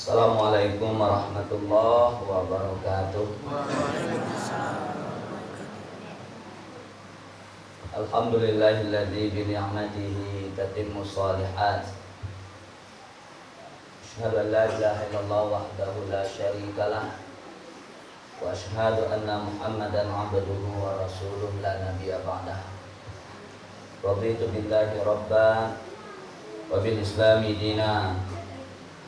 Assalamualaikum warahmatullahi wabarakatuh. Alhamdulillahilladzi bi ni'matihi tatimmu shalihat. Asyhadu an la ilaha illallah wahdahu la syarika lah. Wa asyhadu anna Muhammadan 'abduhu wa rasuluhu la nabiyya ba'dah. Raditu billahi rabban wa bil islami dinan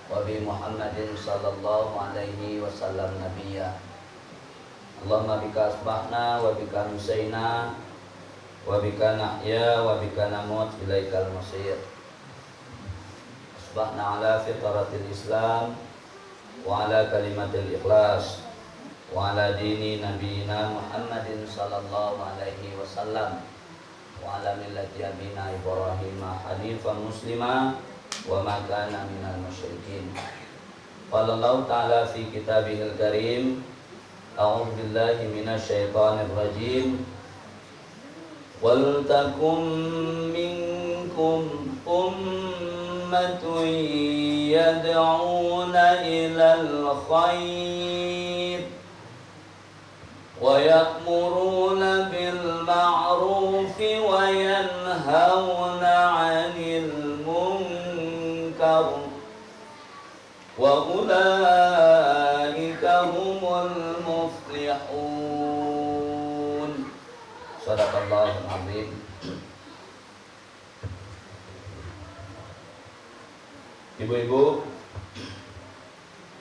wa bi Muhammadin sallallahu alaihi wasallam nabiyya. Allahumma bika asbahna wa bika amsayna wa bika nahya wa bika namut ilaikal masir. Asbahna ala fitratil Islam wa ala kalimatil ikhlas wa ala dini nabiyina Muhammadin sallallahu alaihi wasallam wa ala millati abina Ibrahim hanifan muslima wa ma kana minal musyrikin. Qala Allah ta'ala fi kitabihil karim, a'udzu billahi minasy syaithanir rajim. Wal takum minkum ummatun yad'una ilal khair wa ya'muruna bil ma'rufi wa yanhauna 'anil munkar wa ulaika humul muflihun. Shadaqallahul azim. Ibu-ibu,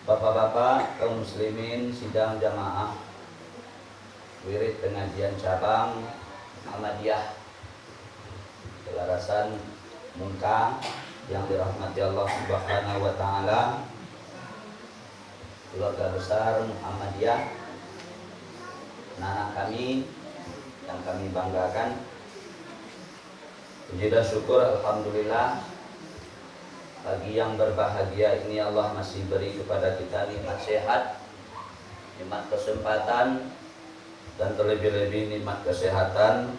bapak-bapak, kaum muslimin sidang jamaah wirid pengajian cabang Ahmadiyah Kelarasan Mungkang yang dirahmati Allah Subhanahu wa taala, keluarga besar Muhammadiyah, anak kami yang kami banggakan. Puji dan syukur alhamdulillah, pagi yang berbahagia ini Allah masih beri kepada kita nikmat sehat, nikmat kesempatan, dan terlebih-lebih nikmat kesehatan,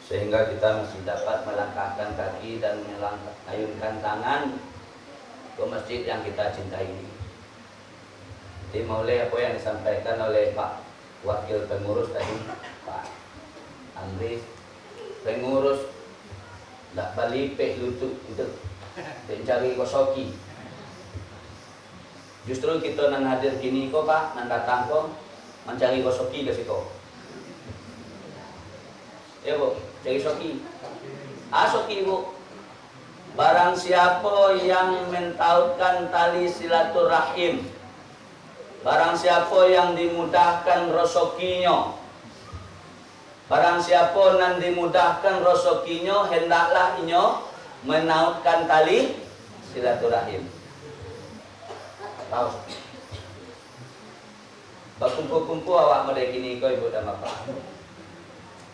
sehingga kita masih dapat melangkahkan kaki dan mengayunkan tangan ke masjid yang kita cintai ini. Jadi mulai apa yang disampaikan oleh Pak Wakil Pengurus tadi, Pak Andri, pengurus tak balik lutut itu mencari kosoki. Justru kita nan hadir kini kok Pak, nan datang kok mencari kosoki ke situ. Ya Bu, cari soki. Soki Bu. Barang siapa yang mentautkan tali silaturahim, barang siapa yang dimudahkan rezekinya, barang siapa yang dimudahkan rezekinya, hendaklah inyo menautkan tali silaturahim. Tahu? Berkumpul-kumpul awak mulai gini kau ibu dan bapak,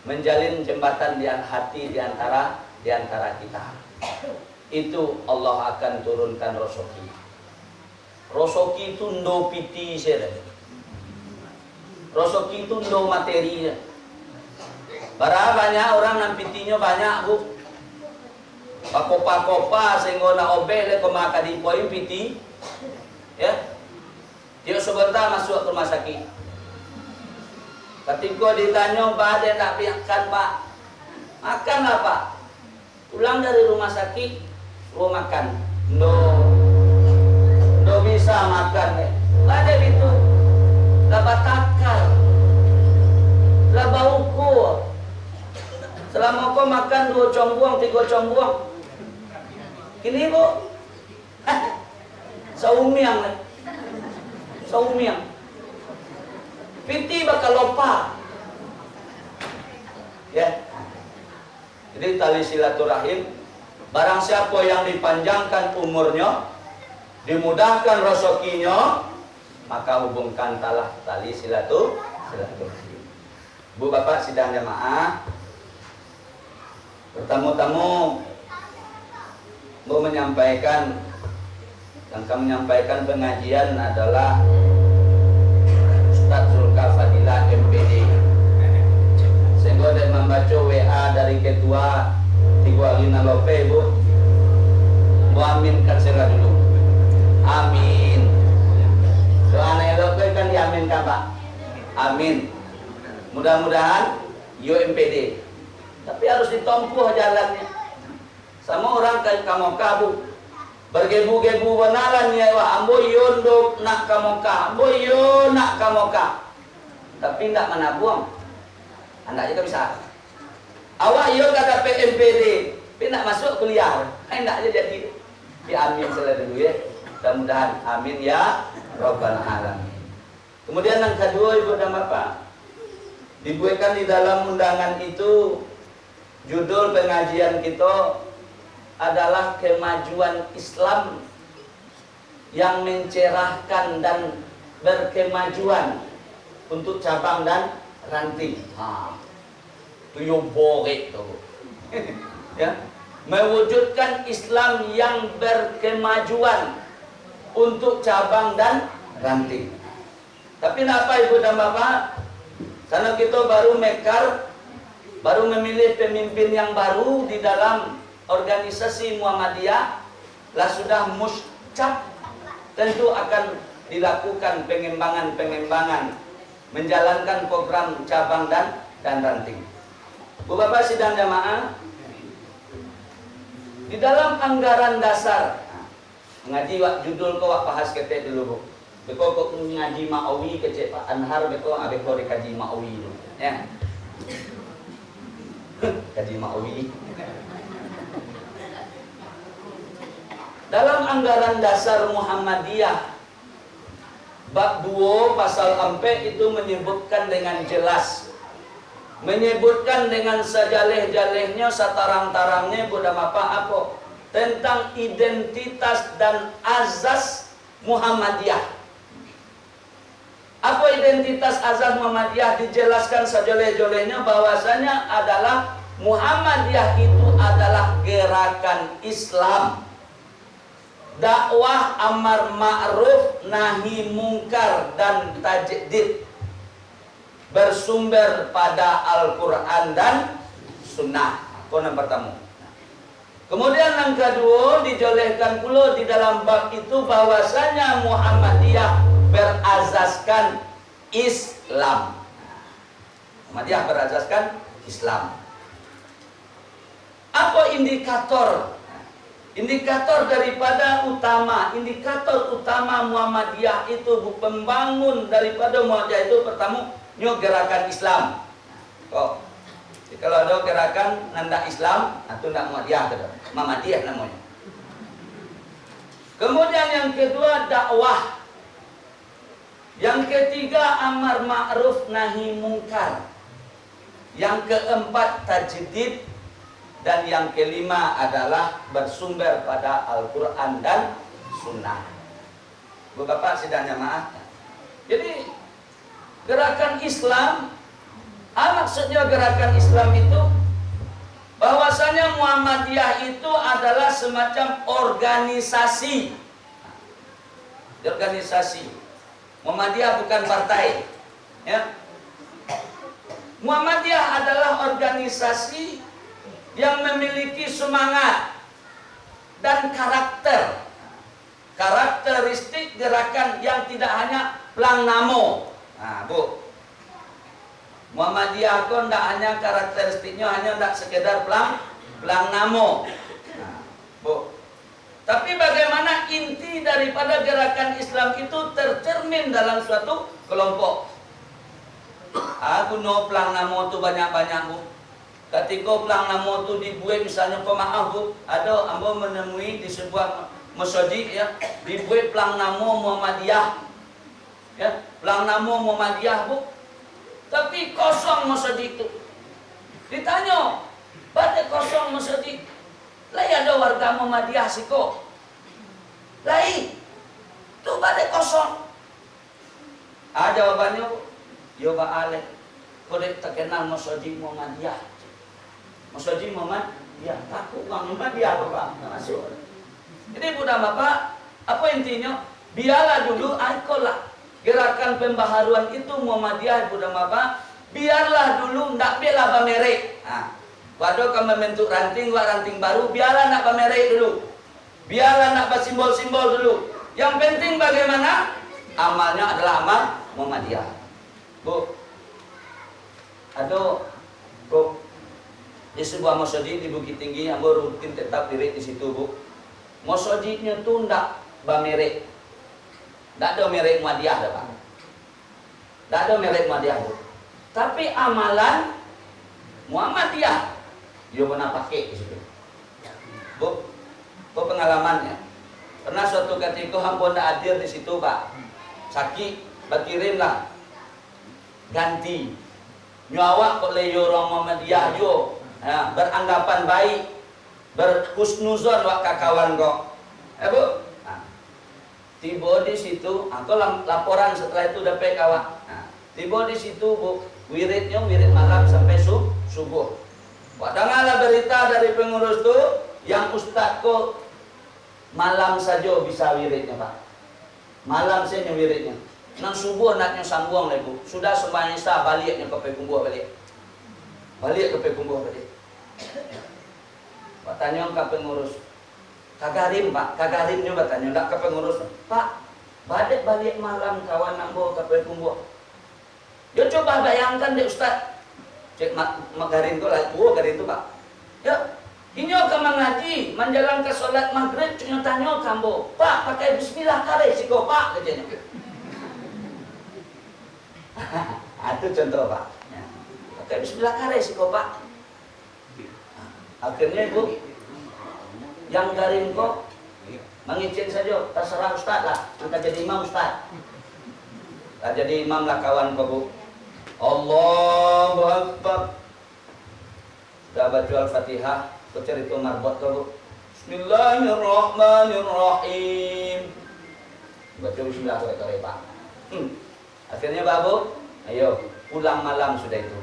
menjalin jembatan di hati di antara kita. Itu Allah akan turunkan rezeki. Rezeki itu ndo piti sere. Rezeki itu ndo materi. Bara banyak orang nan pitinya banyak Bu. Pakopa-kopa sehingga na obele ko makadipoy piti. Ya. Dia sebentar masuk ke rumah sakit. Ketika ditanya, Pak, dia tak makan, Pak. Makan lah, Pak. Pulang dari rumah sakit, lu makan. No bisa makan. Ada itu. Lah batakal. Lah bauku. Selama kau makan 2 combuang, 3 combuang. Kini, Bu. Saumiang nih. Saumiang. Piti bakal lupa. Ya. Jadi tali silaturahim, barang siapa yang dipanjangkan umurnya, dimudahkan rezekinya, maka hubungkan tali silaturahim. Bu Bapak sidang jamaah, bertamu-tamu mau menyampaikan, yang kami menyampaikan pengajian adalah Ustaz Zulkafadilah MPD. Sehingga dia membaca WA dari ketua Tigo Alina Lope Bu, muaminkan saya dulu. Amin. Doa elok kan diamin kan Pak? Amin. Mudah-mudahan UMPD. Tapi harus ditempuh jalannya. Sama orang kayak kamu kabu. Bergebu-gebu benaran ya wah ambo yondo nak kamoka, ambo yo nak kamoka. Tapi ndak menabuang. Anda juga bisa. Awak yo kata PMPD, tapi nak masuk kuliah. Ndak aja jadi. Amin selalu dulu ya. Mudah-mudahan amin ya Rabbal alamin. Kemudian yang kedua Ibu dan Bapak, dibuatkan di dalam undangan itu judul pengajian kita adalah kemajuan Islam yang mencerahkan dan berkemajuan untuk cabang dan ranting. Tuh borek tuh. Ya, mewujudkan Islam yang berkemajuan untuk cabang dan ranting. Tapi kenapa Ibu dan Bapak? Karena kita baru mekar, baru memilih pemimpin yang baru di dalam organisasi Muhammadiyah, lah sudah muscap, tentu akan dilakukan pengembangan menjalankan program cabang dan ranting. Bu Bapak sidang jamaah, di dalam anggaran dasar ngaji wak judul ko wak bahas ketek dulu Bu. Beko kok ngaji Ma'awi kecek Pak Anhar beko abeko kaji Ma'awi dulu. Ya. Kaji Ma'awi. Dalam anggaran dasar Muhammadiyah bab 2 pasal 4 itu menyebutkan dengan jelas, menyebutkan dengan sejaleh-jalehnya, satarang-tarangnya Buddha Mapa apa tentang identitas dan azas Muhammadiyah. Apa identitas azas Muhammadiyah? Dijelaskan sejaleh-jalehnya bahwasanya adalah Muhammadiyah itu adalah gerakan Islam, dakwah amar ma'ruf nahi mungkar dan tajdid, bersumber pada Al-Quran dan Sunnah. Yang pertama. Kemudian yang kedua dijolehkan pula di dalam bab itu bahwasanya Muhammadiyah berazaskan Islam. Muhammadiyah berazaskan Islam. Apa indikator? Indikator daripada indikator utama Muhammadiyah itu pembangun daripada Muhammadiyah itu pertama gerakan Islam. Kok kalau ada gerakan nanda Islam, itu tidak Muhammadiyah namanya. Kemudian yang kedua dakwah. Yang ketiga amar ma'ruf nahi mungkar. Yang keempat tajdid. Dan yang kelima adalah bersumber pada Al-Quran dan Sunnah. Bu Bapak sidang jamaah. Jadi gerakan Islam, maksudnya gerakan Islam itu bahwasanya Muhammadiyah itu adalah semacam organisasi. Organisasi. Muhammadiyah bukan partai. Ya. Muhammadiyah adalah organisasi yang memiliki semangat dan karakteristik gerakan yang tidak hanya pelang namo. Nah, Bu, Muhammadiyah itu tidak hanya karakteristiknya hanya tidak sekedar pelang namo. Nah, Bu, tapi bagaimana inti daripada gerakan Islam itu tercermin dalam suatu kelompok. Aku no pelang namo itu banyak-banyak Bu. Ketika pelang namo itu dibuat misalnya maaf Bu, ada ambo menemui di sebuah masjid ya, dibuat pelang namo Muhammadiyah. Ya, pelang namo Muhammadiyah Bu. Tapi kosong masjid itu. Ditanya, "Badai kosong masjid?" Lah ada warga Muhammadiyah siko. Lai, tuh badai kosong. Jawabannya Bu, yo baalek. Kode terkenal masjid Muhammadiyah. Masjid Muhammadiyah, takut bang Muhammadiyah Bapak masuk. Jadi Buddha Bapak, apa intinya? Biarlah dulu ikolah gerakan pembaharuan itu Muhammadiyah Buddha Bapak. Biarlah dulu ndak bela pamerek. Nah, waduh kamu membentuk ranting baru, biarlah ndak pamerek dulu. Biarlah ndak simbol-simbol dulu. Yang penting bagaimana amalnya adalah amal Muhammadiyah. Bu, aduh, bu, di sebuah masjid di Bukit Tinggi, yang rutin tetap diri di situ, bu. Masjidnya tuh ndak bamerek, ndak ada merek Muhammadiyah, dah pak. Ndak ada merek Muhammadiyah, bu. Tapi amalan Muhammadiyah, dia pernah pakai di situ. Bu, pengalamannya. Pernah suatu ketika hamba ndak hadir di situ, pak. Sakit, berkirimlah ganti nyawa kok leyo orang Muhammadiyah jo, ya, beranggapan baik, berhusnuzon wak kakawan kok, bu. Nah, tiba di situ, aku laporan setelah itu dapat kawan. Nah, tiba di situ, bu, wirid malam sampai subuh. Dengarlah berita dari pengurus tu, yang ustaz kok malam saja bisa wiridnya, pak. Malam saja wiridnya. Nang subuh naknya sambung lagi, bu. Sudah semuanya sah baliknya ke Pekumbuh balik. Balik ke Pekumbuh balik. Pak tanya ke pengurus. Kagarim, pak. Kagarimnya bertanya enggak ke pengurus. Pak, balik malam kawan nak bawa ke Pekumbuh. Ya coba bayangkan deh ustaz. Cek magarin tu lah, tua garin tu, pak. Ya, ini ke mengaji, menjalankan solat maghrib, cuma tanya kambo, pak pakai bismillah kare siko pak, katanya. Itu contoh, pak. Ya. Pakai bismillah kare siko pak. Akhirnya ibu, yang garin kok mengizin saja, terserah ustaz lah, angkat jadi imam ustaz. Tak jadi imam lah kawan kok, bu. Allahu Akbar. Sudah baca Al-Fatihah, cerita marbot kau, bu. Bismillahirrahmanirrahim. Baca bismillah kore pak. Akhirnya babu, ayo pulang malam sudah itu.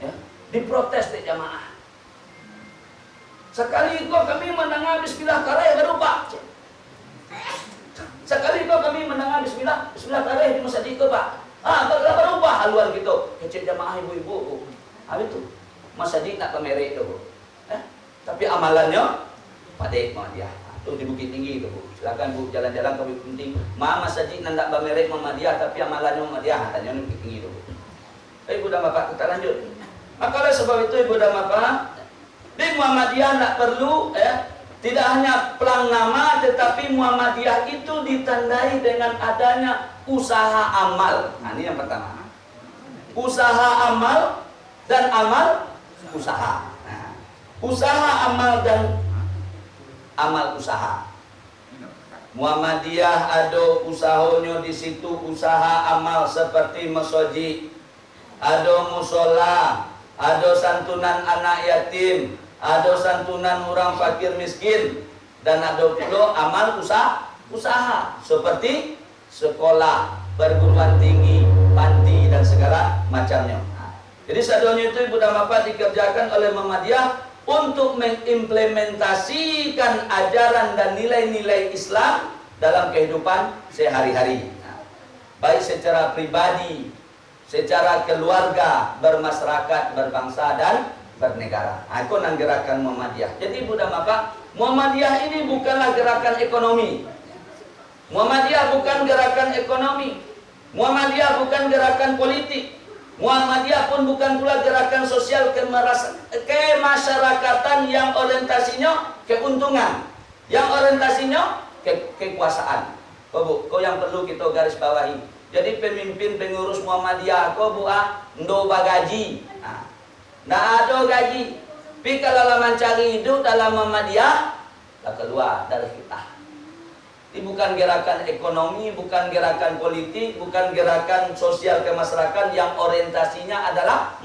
Ya, diprotes di jamaah. Sekali kau kami mendengar bismillah kare baru pak. Sekali kau kami mendengar bismillah kare di masjid itu pak. Baru pak haluan gitu. Kecil jamaah ibu-ibu, bu. Habis itu masjid nak kemerek itu, bu. Tapi amalannya pada Muhammadiyah. Itu di Bukit Tinggi itu, bu. Silakan bu jalan-jalan ke Bukit Tinggi. Masjid nak kemerek Muhammadiyah tapi amalannya Muhammadiyah. Tanya di Bukit Tinggi itu, bu. Ibu dan bapak kita lanjut. Maka oleh sebab itu ibu dan bapak, di Muhammadiyah nak perlu tidak hanya pelang nama, tetapi Muhammadiyah itu ditandai dengan adanya usaha amal. Nah, ini yang pertama. Usaha amal dan amal usaha. Nah, usaha amal dan amal usaha. Muhammadiyah ada usahanya di situ, usaha amal seperti masjid, ada musola, ada santunan anak yatim, ada santunan orang fakir miskin, dan ada pula amal usaha seperti sekolah, perguruan tinggi, panti dan segala macamnya. Jadi sadonya itu ibu dan bapak dikerjakan oleh Muhammadiyah untuk mengimplementasikan ajaran dan nilai-nilai Islam dalam kehidupan sehari-hari. Baik secara pribadi, secara keluarga, bermasyarakat, berbangsa dan bernegara. Aku nang gerakan Muhammadiyah. Jadi ibu dan bapak, Muhammadiyah ini bukanlah gerakan ekonomi. Muhammadiyah bukan gerakan ekonomi. Muhammadiyah bukan gerakan politik. Muhammadiyah pun bukan pula gerakan sosial kemasyarakatan yang orientasinya keuntungan, yang orientasinya kekuasaan. Kau yang perlu kita garis bawahi. Jadi pemimpin pengurus Muhammadiyah kau ndo bagaji. Nggak ada gaji. Tapi kalau mencari hidup dalam Muhammadiyah, tak keluar dari kita. Ini bukan gerakan ekonomi, bukan gerakan politik, bukan gerakan sosial kemasyarakatan yang orientasinya adalah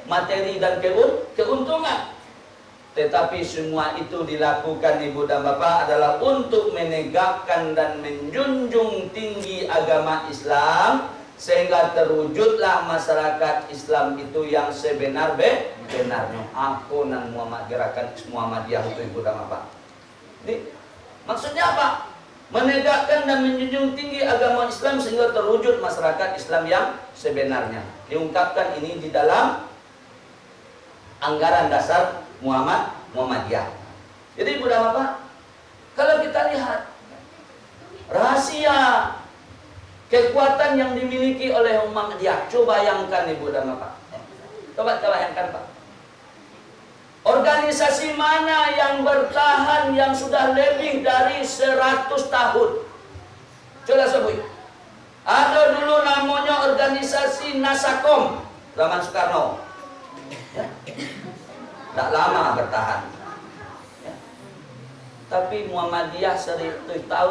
materi dan keuntungan. Tetapi semua itu dilakukan ibu dan bapak adalah untuk menegakkan dan menjunjung tinggi agama Islam, sehingga terwujudlah masyarakat Islam itu yang sebenar-benarnya. Aku nan gerakan Muhammadiyah itu ibu dan bapak. Ini maksudnya apa? Menegakkan dan menjunjung tinggi agama Islam sehingga terwujud masyarakat Islam yang sebenarnya. Diungkapkan ini di dalam anggaran dasar Muhammadiyah. Jadi ibu dan bapak, kalau kita lihat Rahasia kekuatan yang dimiliki oleh Muhammadiyah. Coba bayangkan Ibu dan Bapak. Coba bayangkan Pak. Organisasi mana yang bertahan yang sudah lebih dari 100 tahun? Coba sebut. Ada dulu namanya organisasi Nasakom zaman Soekarno. Tidak lama bertahan. Tapi Muhammadiyah 100 tahun